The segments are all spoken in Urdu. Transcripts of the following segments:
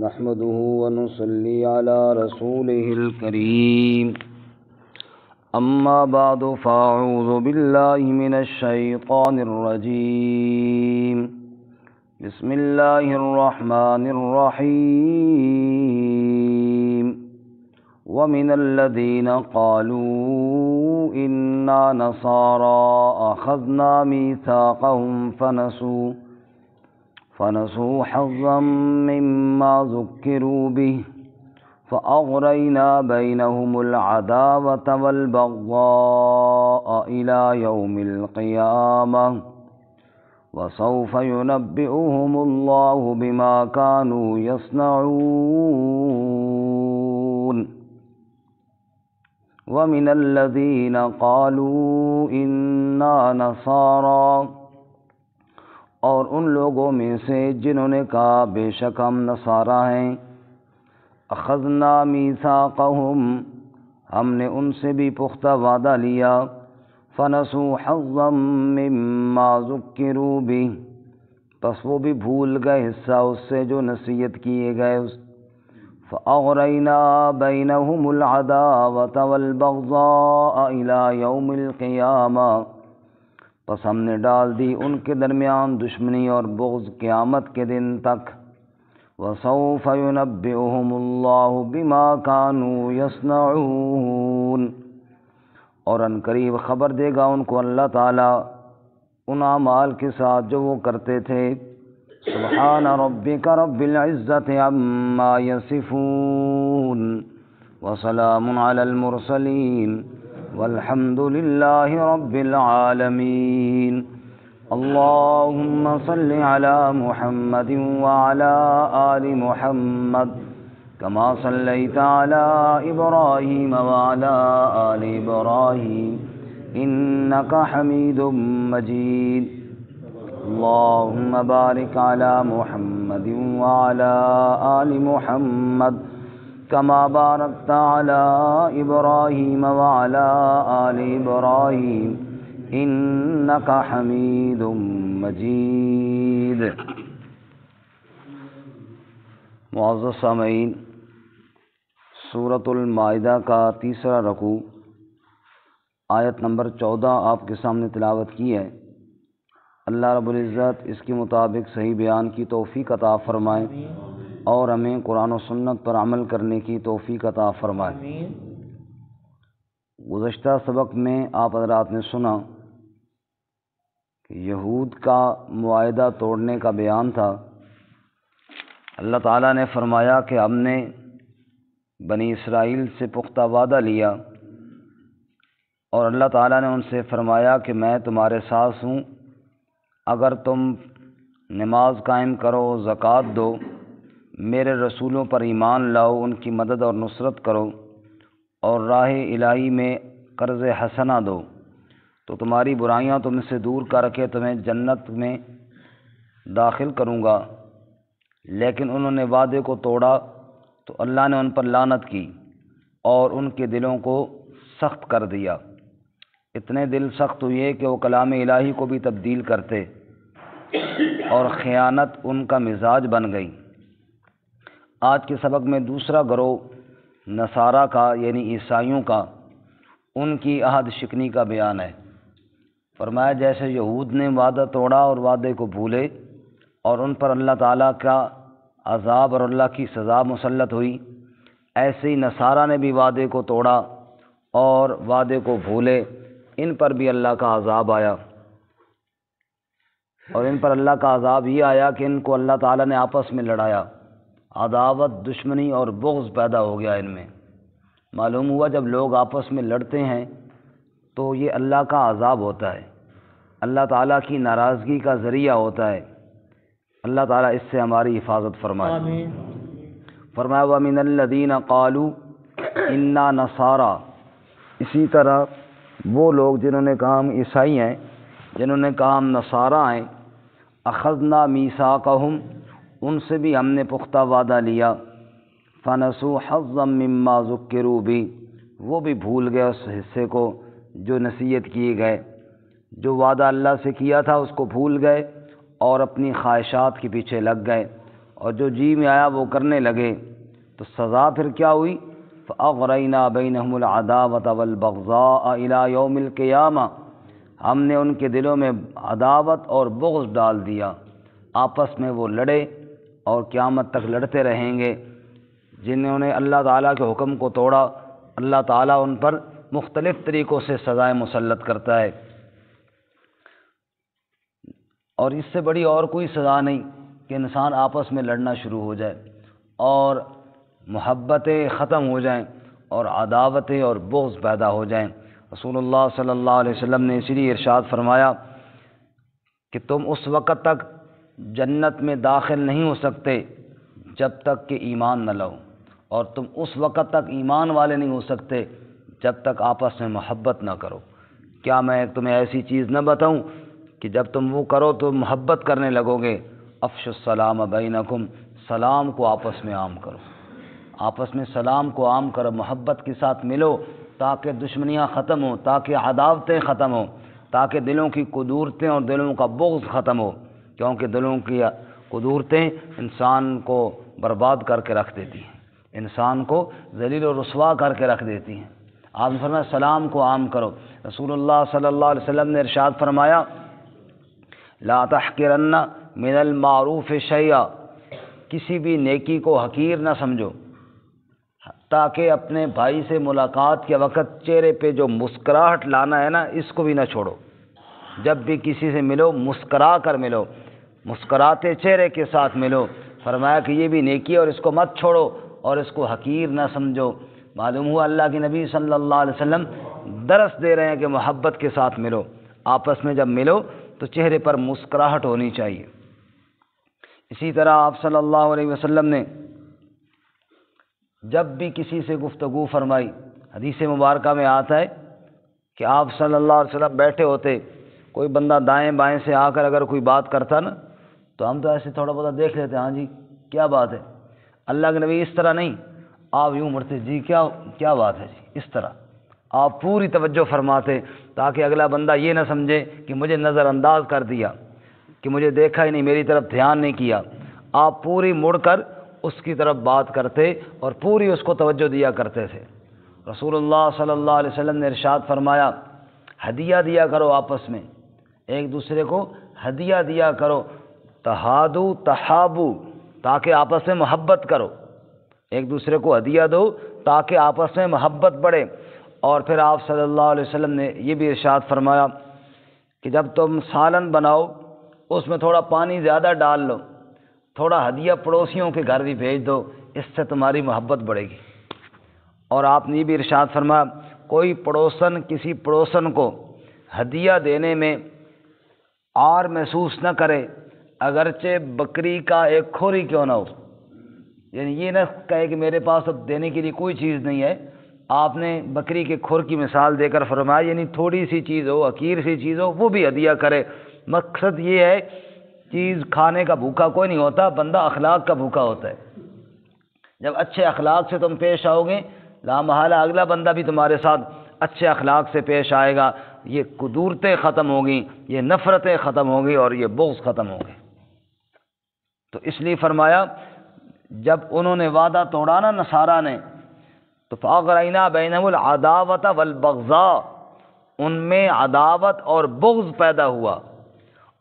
نحمده ونصلي على رسوله الكريم أما بعد فأعوذ بالله من الشيطان الرجيم بسم الله الرحمن الرحيم ومن الذين قالوا إنا نصارى أخذنا ميثاقهم فنسوا حظا مما ذكروا به فأغرينا بينهم العداوة والبغضاء إلى يوم القيامة وسوف ينبئهم الله بما كانوا يصنعون ومن الذين قالوا إنا نصارى، اور ان لوگوں میں سے جنہوں نے کہا بے شک ہم نصارہ ہیں، اخذنا میثاقہم، ہم نے ان سے بھی پختہ وعدہ لیا، فنسوا حظا مما ذکروا بہ، پس وہ بھی بھول گئے حصہ اس سے جو نصیحت کیے گئے، فأغرينا بينهم العداوة والبغضاء إلى يوم القيامة، پس ہم نے ڈال دی ان کے درمیان دشمنی اور بغض قیامت کے دن تک، وسوف ينبئهم الله بما كانوا يصنعون، اور ان قریب خبر دے گا ان کو اللہ تعالیٰ ان اعمال کے ساتھ جو وہ کرتے تھے۔ سبحان ربک رب العزت عما یصفون وسلام علی المرسلین والحمد للہ رب العالمین۔ اللہم صل علی محمد وعلی آل محمد کما صلیت علی ابراہیم وعلی آل ابراہیم انک حمید مجید۔ اللہم بارک علی محمد وعلی آل محمد کما بارکت علی ابراہیم وعلی آل ابراہیم انک حمید مجید۔ معزز سامعین، سورۃ المائدہ کا تیسرا رکوع آیت نمبر 14 آپ کے سامنے تلاوت کی ہے۔ اللہ رب العزت اس کے مطابق صحیح بیان کی توفیق عطا فرمائے اور ہمیں قرآن و سنت پر عمل کرنے کی توفیق عطا فرمائے۔ گزشتہ سبق میں آپ حضرات نے سنا کہ یہود کا معاہدہ توڑنے کا بیان تھا۔ اللہ تعالیٰ نے فرمایا کہ ہم نے بنی اسرائیل سے پختہ وعدہ لیا، اور اللہ تعالیٰ نے ان سے فرمایا کہ میں تمہارے ساتھ ہوں، اگر تم نماز قائم کرو، زکوٰۃ دو، میرے رسولوں پر ایمان لاؤ، ان کی مدد اور نصرت کرو، اور راہ الہی میں قرض حسنہ دو، تو تمہاری برائیاں تم سے دور کر کے تمہیں جنت میں داخل کروں گا۔ لیکن انہوں نے وعدے کو توڑا تو اللہ نے ان پر لعنت کی اور ان کے دلوں کو سخت کر دیا۔ اتنے دل سخت ہوئے کہ وہ کلام الہی کو بھی تبدیل کرتے، اور خیانت ان کا مزاج بن گئی۔ آج کے سبق میں دوسرا گروہ نصارہ کا یعنی عیسائیوں کا، ان کی عہدشکنی کا بیان ہے۔ فرمایا جیسے یہود نے وعدہ توڑا اور وعدے کو بھولے اور ان پر اللہ تعالیٰ کا عذاب اور اللہ کی سزا مسلط ہوئی، ایسے ہی نصارہ نے بھی وعدے کو توڑا اور وعدے کو بھولے، ان پر بھی اللہ کا عذاب آیا۔ اور ان پر اللہ کا عذاب یہ آیا کہ ان کو اللہ تعالیٰ نے آپس میں لڑایا، عداوت، دشمنی اور بغض پیدا ہو گیا ان میں۔ معلوم ہوا جب لوگ آپس میں لڑتے ہیں تو یہ اللہ کا عذاب ہوتا ہے، اللہ تعالیٰ کی ناراضگی کا ذریعہ ہوتا ہے۔ اللہ تعالیٰ اس سے ہماری حفاظت فرمائے۔ آمین۔ فرمایا وَمِنَ الَّذِينَ قَالُوا إِنَّا نَصَارَى، اسی طرح وہ لوگ جنہوں نے کہا ہم عیسائی ہیں، جنہوں نے کہا ہم نصارہ ہیں، اخذنا میثاقہم، ان سے بھی ہم نے پختہ وعدہ لیا، فنسوا حظا مما ذکروا بہ، وہ بھی بھول گئے اس حصے کو جو نصیحت کیے گئے، جو وعدہ اللہ سے کیا تھا اس کو بھول گئے اور اپنی خواہشات کے پیچھے لگ گئے، اور جو جی میں آیا وہ کرنے لگے، تو سزا پھر کیا ہوئی؟ فَأَغْرَيْنَا بَيْنَهُمُ الْعَدَاوَةَ وَالْبَغْضَاءَ إِلَىٰ يَوْمِ الْقِيَامَةِ، ہم نے ان کے دلوں میں عداوت اور بغض ڈال دیا، آپس میں وہ لڑے اور قیامت تک لڑتے رہیں گے۔ جنہوں نے اللہ تعالیٰ کے حکم کو توڑا، اللہ تعالیٰ ان پر مختلف طریقوں سے سزائیں مسلط کرتا ہے، اور اس سے بڑی اور کوئی سزا نہیں کہ انسان آپس میں لڑنا شروع ہو جائے اور محبتیں ختم ہو جائیں اور عداوتیں اور بغض پیدا ہو جائیں۔ رسول اللہ صلی اللہ علیہ وسلم نے اسی لیے ارشاد فرمایا کہ تم اس وقت تک جنت میں داخل نہیں ہو سکتے جب تک کہ ایمان نہ لاؤ، اور تم اس وقت تک ایمان والے نہیں ہو سکتے جب تک آپس میں محبت نہ کرو۔ کیا میں تمہیں ایسی چیز نہ بتاؤں کہ جب تم وہ کرو تو محبت کرنے لگو گے؟ افشوا السلام بینکم، سلام کو آپس میں عام کرو، آپس میں سلام کو عام کرو، محبت کے ساتھ ملو تاکہ دشمنیاں ختم ہوں، تاکہ عداوتیں ختم ہوں، تاکہ دلوں کی قدورتیں اور دلوں کا بغض ختم ہو، کیونکہ دلوں کی قدورتیں انسان کو برباد کر کے رکھ دیتی ہیں، انسان کو ذلیل و رسوا کر کے رکھ دیتی ہیں۔ آپ نے فرمایا سلام کو عام کرو۔ رسول اللہ صلی اللہ علیہ وسلم نے ارشاد فرمایا لا تحقرن من المعروف شیئا، کسی بھی نیکی کو حقیر نہ سمجھو، تاکہ اپنے بھائی سے ملاقات کے وقت چہرے پہ جو مسکراہٹ لانا ہے نا، اس کو بھی نہ چھوڑو۔ جب بھی کسی سے ملو مسکرا کر ملو، مسکراتے چہرے کے ساتھ ملو۔ فرمایا کہ یہ بھی نیکی ہے اور اس کو مت چھوڑو اور اس کو حقیر نہ سمجھو۔ معلوم ہوا اللہ کے نبی صلی اللہ علیہ وسلم درس دے رہے ہیں کہ محبت کے ساتھ ملو، آپس میں جب ملو تو چہرے پر مسکراہٹ ہونی چاہیے۔ اسی طرح آپ صلی اللہ علیہ وسلم نے جب بھی کسی سے گفتگو فرمائی، حدیث مبارکہ میں آتا ہے کہ آپ صلی اللہ علیہ وسلم بیٹھے ہوتے، کوئی بندہ دائیں بائیں سے آ کر اگر کوئی بات کرتا نا تو ہم تو ایسے تھوڑا بہت دیکھ لیتے، ہاں جی کیا بات ہے۔ اللہ کے نبی اس طرح نہیں، آپ یوں مرتے، جی کیا بات ہے جی، اس طرح آپ پوری توجہ فرماتے تاکہ اگلا بندہ یہ نہ سمجھے کہ مجھے نظر انداز کر دیا، کہ مجھے دیکھا ہی نہیں، میری طرف دھیان نہیں کیا۔ آپ پوری مڑ کر اس کی طرف بات کرتے اور پوری اس کو توجہ دیا کرتے تھے۔ رسول اللہ صلی اللہ علیہ وسلم نے ارشاد فرمایا ہدیہ دیا کرو، آپس میں ایک دوسرے کو ہدیہ دیا کرو، تہادو تحابو، تاکہ آپس میں محبت کرو، ایک دوسرے کو ہدیہ دو تاکہ آپس میں محبت بڑھے۔ اور پھر آپ صلی اللہ علیہ وسلم نے یہ بھی ارشاد فرمایا کہ جب تم سالن بناؤ اس میں تھوڑا پانی زیادہ ڈال لو، تھوڑا ہدیہ پڑوسیوں کے گھر بھی بھیج دو، اس سے تمہاری محبت بڑھے گی۔ اور آپ نے یہ بھی ارشاد فرمایا کوئی پڑوسن کسی پڑوسن کو ہدیہ دینے میں عار محسوس نہ کرے، اگرچہ بکری کا ایک کھوری کیوں نہ ہو، یعنی یہ نہ کہے کہ میرے پاس اب دینے کے لیے کوئی چیز نہیں ہے۔ آپ نے بکری کے کھور کی مثال دے کر فرمایا یعنی تھوڑی سی چیز ہو، حقیر سی چیز ہو، وہ بھی ہدیہ کرے۔ مقصد یہ ہے چیز کھانے کا بھوکا کوئی نہیں ہوتا، بندہ اخلاق کا بھوکا ہوتا ہے۔ جب اچھے اخلاق سے تم پیش آؤ گے لا محالہ اگلا بندہ بھی تمہارے ساتھ اچھے اخلاق سے پیش آئے گا، یہ قدورتیں ختم ہوگی، یہ نفرتیں ختم ہوگی اور یہ بغض ختم ہوگی۔ تو اس لیے فرمایا جب انہوں نے وعدہ توڑا نا نصارہ نے، تو فَأَغْرَيْنَا بَيْنَهُمُ الْعَدَاوَةَ وَالْبَغْضَاءَ، ان میں عداوت اور بغض پیدا ہوا،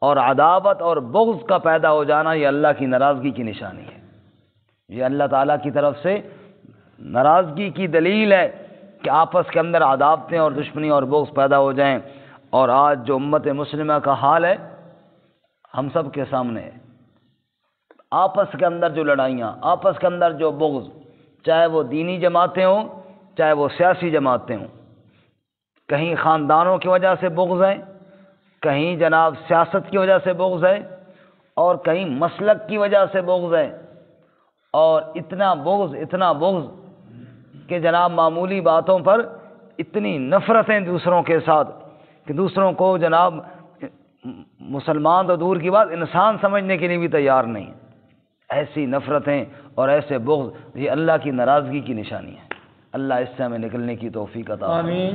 اور عداوت اور بغض کا پیدا ہو جانا یہ اللہ کی ناراضگی کی نشانی ہے، یہ اللہ تعالیٰ کی طرف سے ناراضگی کی دلیل ہے کہ آپس کے اندر عداوتیں اور دشمنی اور بغض پیدا ہو جائیں۔ اور آج جو امت مسلمہ کا حال ہے ہم سب کے سامنے ہے، آپس کے اندر جو لڑائیاں، آپس کے اندر جو بغض، چاہے وہ دینی جماعتیں ہوں چاہے وہ سیاسی جماعتیں ہوں، کہیں خاندانوں کی وجہ سے بغض ہے، کہیں جناب سیاست کی وجہ سے بغض ہے، اور کہیں مسلک کی وجہ سے بغض ہے، اور اتنا بغض کہ جناب معمولی باتوں پر اتنی نفرتیں دوسروں کے ساتھ کہ دوسروں کو جناب مسلمان تو دور کی بات انسان سمجھنے کے لیے بھی تیار نہیں۔ ایسی نفرتیں اور ایسے بغض یہ اللہ کی ناراضگی کی نشانی ہے۔ اللہ اس سے ہمیں نکلنے کی توفیق عطا فرمائے۔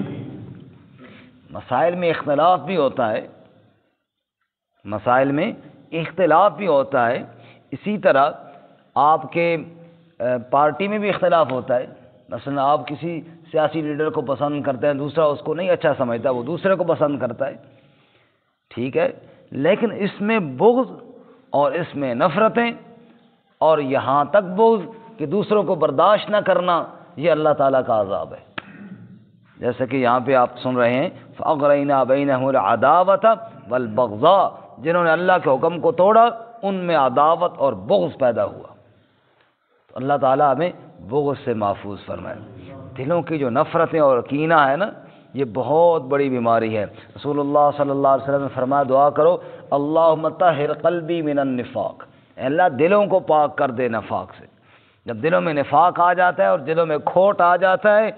مسائل میں اختلاف بھی ہوتا ہے، مسائل میں اختلاف بھی ہوتا ہے، اسی طرح آپ کے پارٹی میں بھی اختلاف ہوتا ہے، مثلا آپ کسی سیاسی لیڈر کو پسند کرتے ہیں، دوسرا اس کو نہیں اچھا سمجھتا، وہ دوسرے کو پسند کرتا ہے، ٹھیک ہے، لیکن اس میں بغض اور اس میں نفرتیں اور یہاں تک بغض کہ دوسروں کو برداشت نہ کرنا، یہ اللہ تعالیٰ کا عذاب ہے۔ جیسے کہ یہاں پہ آپ سن رہے ہیں فَأَغْرَيْنَا بَيْنَهُمُ الْعَدَاوَةَ وَالْبَغْضَاءَ، جنہوں نے اللہ کے حکم کو توڑا ان میں عداوت اور بغض پیدا ہوا۔ تو اللہ تعالیٰ ہمیں بغض سے محفوظ فرمائے۔ دلوں کی جو نفرتیں اور کینہ ہے نا، یہ بہت بڑی بیماری ہے۔ رسول اللہ صلی اللہ علیہ وسلم نے فرمایا دعا کرو اللہم طہر قلبی من النفاق، اے اللہ دلوں کو پاک کر دے نفاق سے۔ جب دلوں میں نفاق آ جاتا ہے اور دلوں میں کھوٹ آ جاتا ہے،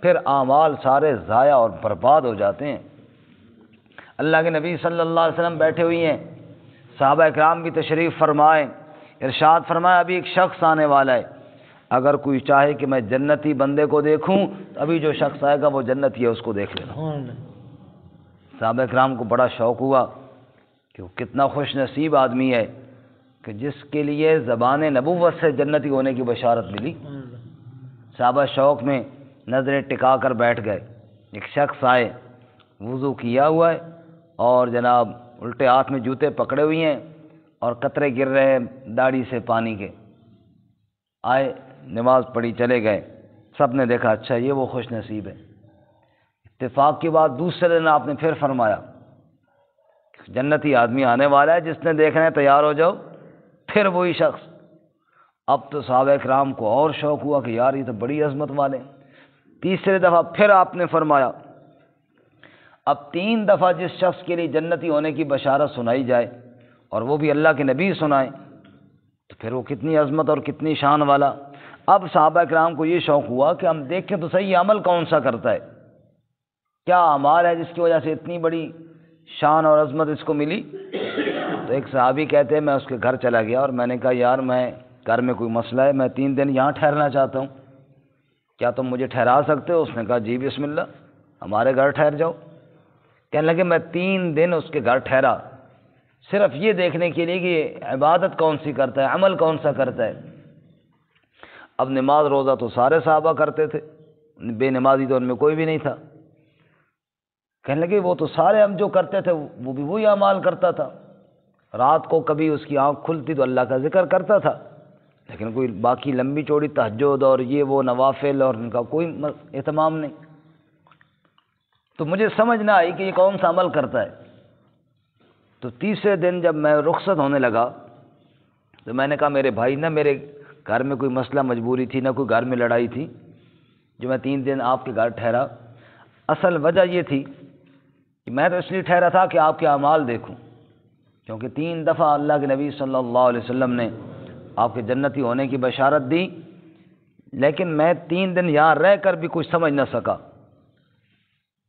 پھر اعمال سارے ضائع اور برباد ہو جاتے ہیں۔ اللہ کے نبی صلی اللہ علیہ وسلم بیٹھے ہوئی ہیں، صحابہ کرام بھی تشریف فرمائے، ارشاد فرمایا ابھی ایک شخص آنے والا ہے، اگر کوئی چاہے کہ میں جنتی بندے کو دیکھوں تو ابھی جو شخص آئے گا وہ جنتی ہے، اس کو دیکھ لینا۔ صحابہ کرام کو بڑا شوق ہوا کہ وہ کتنا خوش نصیب آدمی ہے کہ جس کے لیے زبان نبوت سے جنتی ہونے کی بشارت ملی۔ صحابہ شوق میں نظریں ٹکا کر بیٹھ گئے۔ ایک شخص آئے، وضو کیا ہوا ہے اور جناب الٹے ہاتھ میں جوتے پکڑے ہوئے ہیں اور قطرے گر رہے ہیں داڑھی سے پانی کے۔ آئے، نماز پڑھی، چلے گئے۔ سب نے دیکھا اچھا یہ وہ خوش نصیب ہے۔ اتفاق کی بات دوسرے دن آپ نے پھر فرمایا جنتی آدمی آنے والا ہے، جس نے دیکھنا ہے تیار ہو جاؤ۔ پھر وہی شخص۔ اب تو صحابہ کرام کو اور شوق ہوا کہ یار یہ تو بڑی عظمت والے ہیں۔ تیسرے دفعہ پھر آپ نے فرمایا اب 3 دفعہ جس شخص کے لیے جنتی ہونے کی بشارت سنائی جائے اور وہ بھی اللہ کے نبی سنائے تو پھر وہ کتنی عظمت اور کتنی شان والا۔ اب صحابہ کرام کو یہ شوق ہوا کہ ہم دیکھیں تو صحیح عمل کون سا کرتا ہے، کیا اعمال ہے جس کی وجہ سے اتنی بڑی شان اور عظمت اس کو ملی۔ تو ایک صحابی کہتے ہیں میں اس کے گھر چلا گیا اور میں نے کہا یار میں گھر میں کوئی مسئلہ ہے، میں 3 دن یہاں ٹھہرنا چاہتا ہوں، کیا تم مجھے ٹھہرا سکتے ہو؟ اس نے کہا جی بسم اللہ، ہمارے گھر ٹھہر جاؤ۔ کہنے لگے میں 3 دن اس کے گھر ٹھہرا صرف یہ دیکھنے کے لیے کہ یہ عبادت کون سی کرتا ہے، عمل کون سا کرتا ہے۔ اب نماز روزہ تو سارے صحابہ کرتے تھے، بے نمازی تو ان میں کوئی بھی نہیں تھا۔ کہنے لگے وہ تو سارے ہم جو کرتے تھے وہ بھی وہی اعمال کرتا تھا، رات کو کبھی اس کی آنکھ کھلتی تو اللہ کا ذکر کرتا تھا، لیکن کوئی باقی لمبی چوڑی تہجد اور یہ وہ نوافل اور ان کا کوئی اہتمام نہیں۔ تو مجھے سمجھ نہ آئی کہ یہ کون سا عمل کرتا ہے۔ تو تیسرے دن جب میں رخصت ہونے لگا تو میں نے کہا میرے بھائی نہ میرے گھر میں کوئی مسئلہ مجبوری تھی، نہ کوئی گھر میں لڑائی تھی جو میں 3 دن آپ کے گھر ٹھہرا۔ اصل وجہ یہ تھی کہ میں تو اس لیے ٹھہرا تھا کہ آپ کے اعمال دیکھوں، کیونکہ 3 دفعہ اللہ کے نبی صلی اللہ علیہ وسلم نے آپ کے جنتی ہونے کی بشارت دی، لیکن میں 3 دن یہاں رہ کر بھی کچھ سمجھ نہ سکا۔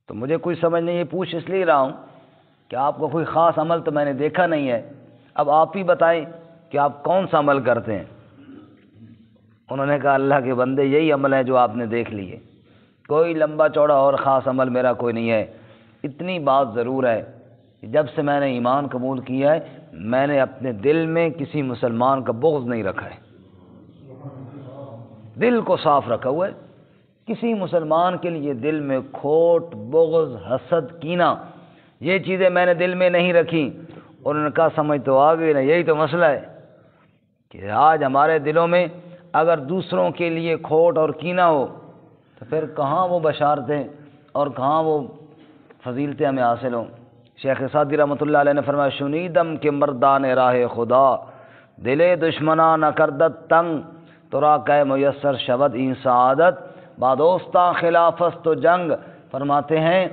تو مجھے کوئی سمجھ نہیں، یہ پوچھ اس لیے رہا ہوں کہ آپ کو کوئی خاص عمل تو میں نے دیکھا نہیں ہے، اب آپ ہی بتائیں کہ آپ کون سا عمل کرتے ہیں۔ انہوں نے کہا اللہ کے بندے یہی عمل ہے جو آپ نے دیکھ لیے، کوئی لمبا چوڑا اور خاص عمل میرا کوئی نہیں ہے۔ اتنی بات ضرور ہے کہ جب سے میں نے ایمان قبول کیا ہے میں نے اپنے دل میں کسی مسلمان کا بغض نہیں رکھا ہے، دل کو صاف رکھا ہوا ہے۔ کسی مسلمان کے لیے دل میں کھوٹ، بغض، حسد، کینہ، یہ چیزیں میں نے دل میں نہیں رکھی۔ اور انہوں نے کہا سمجھ تو آ گئی نا، یہی تو مسئلہ ہے کہ آج ہمارے دلوں میں اگر دوسروں کے لیے کھوٹ اور کینہ ہو تو پھر کہاں وہ بشارتیں اور کہاں وہ فضیلتیں ہمیں حاصل ہوں۔ شیخ سعدی رحمۃ اللہ علیہ نے فرمایا شنیدم کہ مردان راہ خدا، دلے دشمناں نہ کردت تنگ، ترا کہ میسر شود این سعادت، بادوستاں خلافست تو جنگ۔ فرماتے ہیں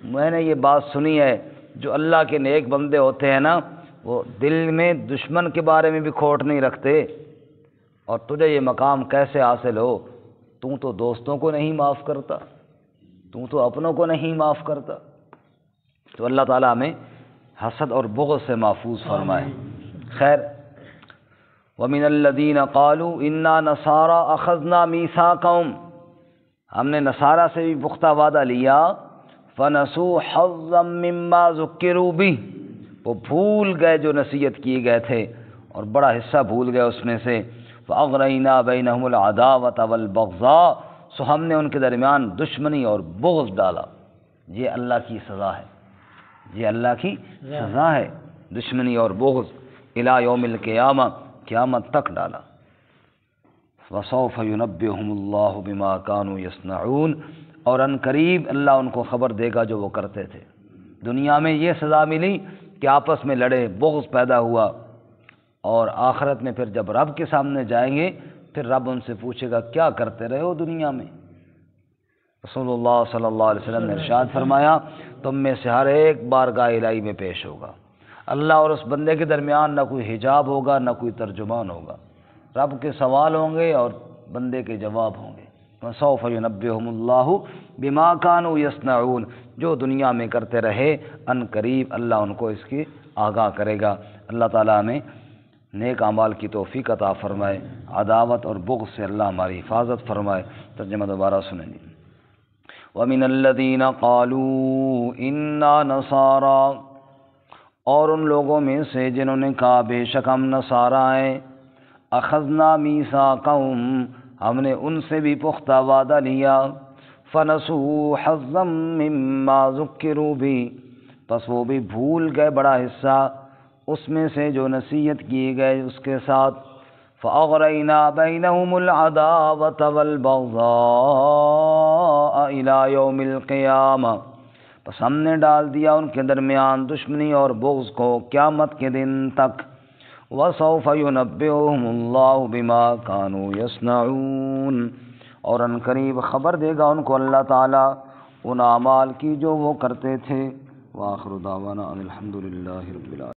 میں نے یہ بات سنی ہے، جو اللہ کے نیک بندے ہوتے ہیں نا وہ دل میں دشمن کے بارے میں بھی کھوٹ نہیں رکھتے۔ اور تجھے یہ مقام کیسے حاصل ہو؟ تو دوستوں کو نہیں معاف کرتا، تو اپنوں کو نہیں معاف کرتا۔ تو اللہ تعالیٰ ہمیں حسد اور بغض سے محفوظ فرمائے۔ خیر، وَمِنَ الَّذِينَ قَالُوا إِنَّا نَصَارَىٰ أَخَذْنَا مِيثَاقَهُمْ، ہم نے نصارہ سے بھی پختہ وعدہ لیا، فَنَسُوا حَظًّا مِّمَّا ذُكِّرُوا بِهِ، وہ بھول گئے جو نصیحت کیے گئے تھے اور بڑا حصہ بھول گئے اس میں سے، فَأَغْرَيْنَا بَيْنَهُمُ الْعَدَاوَةَ وَالْبَغْضَاءَ، سو ہم نے ان کے درمیان دشمنی اور بغض ڈالا۔ یہ اللہ کی سزا ہے، یہ اللہ کی سزا ہے، دشمنی اور بغض الی یوم القیامہ، قیامت تک ڈالا۔ وَسَوْفَ يُنَبِّئُهُمُ اللَّهُ بِمَا كَانُوا يَصْنَعُونَ، اور ان قریب اللہ ان کو خبر دے گا جو وہ کرتے تھے۔ دنیا میں یہ سزا ملی کہ آپس میں لڑے، بغض پیدا ہوا، اور آخرت میں پھر جب رب کے سامنے جائیں گے پھر رب ان سے پوچھے گا کیا کرتے رہے ہو دنیا میں۔ رسول اللہ صلی اللہ علیہ وسلم نے ارشاد فرمایا تم میں سے ہر ایک بارگاہ الہی میں پیش ہوگا، اللہ اور اس بندے کے درمیان نہ کوئی حجاب ہوگا نہ کوئی ترجمان ہوگا، رب کے سوال ہوں گے اور بندے کے جواب ہوں گے۔ وَسَوْفَ يُنَبِّئُهُمُ اللَّهُ بِمَا كَانُوا يَصْنَعُونَ، جو دنیا میں کرتے رہے ان قریب اللہ ان کو اس کی آگاہ کرے گا۔ اللہ تعالیٰ ہمیں نیک اعمال کی توفیق عطا فرمائے، عداوت اور بغض سے اللہ ہماری حفاظت فرمائے۔ ترجمہ دوبارہ سنیں گے۔ وَمِنَ الَّذِينَ قَالُوا إِنَّا نَصَارَىٰ، اور ان لوگوں میں سے جنہوں نے کہا بے شک ہم نصارہ ہیں، اخذنا میثاقہم، ہم نے ان سے بھی پختہ وعدہ لیا، فنسوا حظا مما ذکروا بھی، پس وہ بھی بھول گئے بڑا حصہ اس میں سے جو نصیحت کی گئے اس کے ساتھ، فأغرينا بينهم العداوة والبغضاء إلى يوم القيامة، پس ہم نے ڈال دیا ان کے درمیان دشمنی اور بغض کو قیامت کے دن تک۔ وَسَوْفَ يُنَبِّئُهُمُ اللَّهُ بِمَا كَانُوا يَصْنَعُونَ، اور ان قریب خبر دے گا ان کو اللہ تعالیٰ ان اعمال کی جو وہ کرتے تھے۔ وآخر دعوانا ان الحمد للہ رب العالمین۔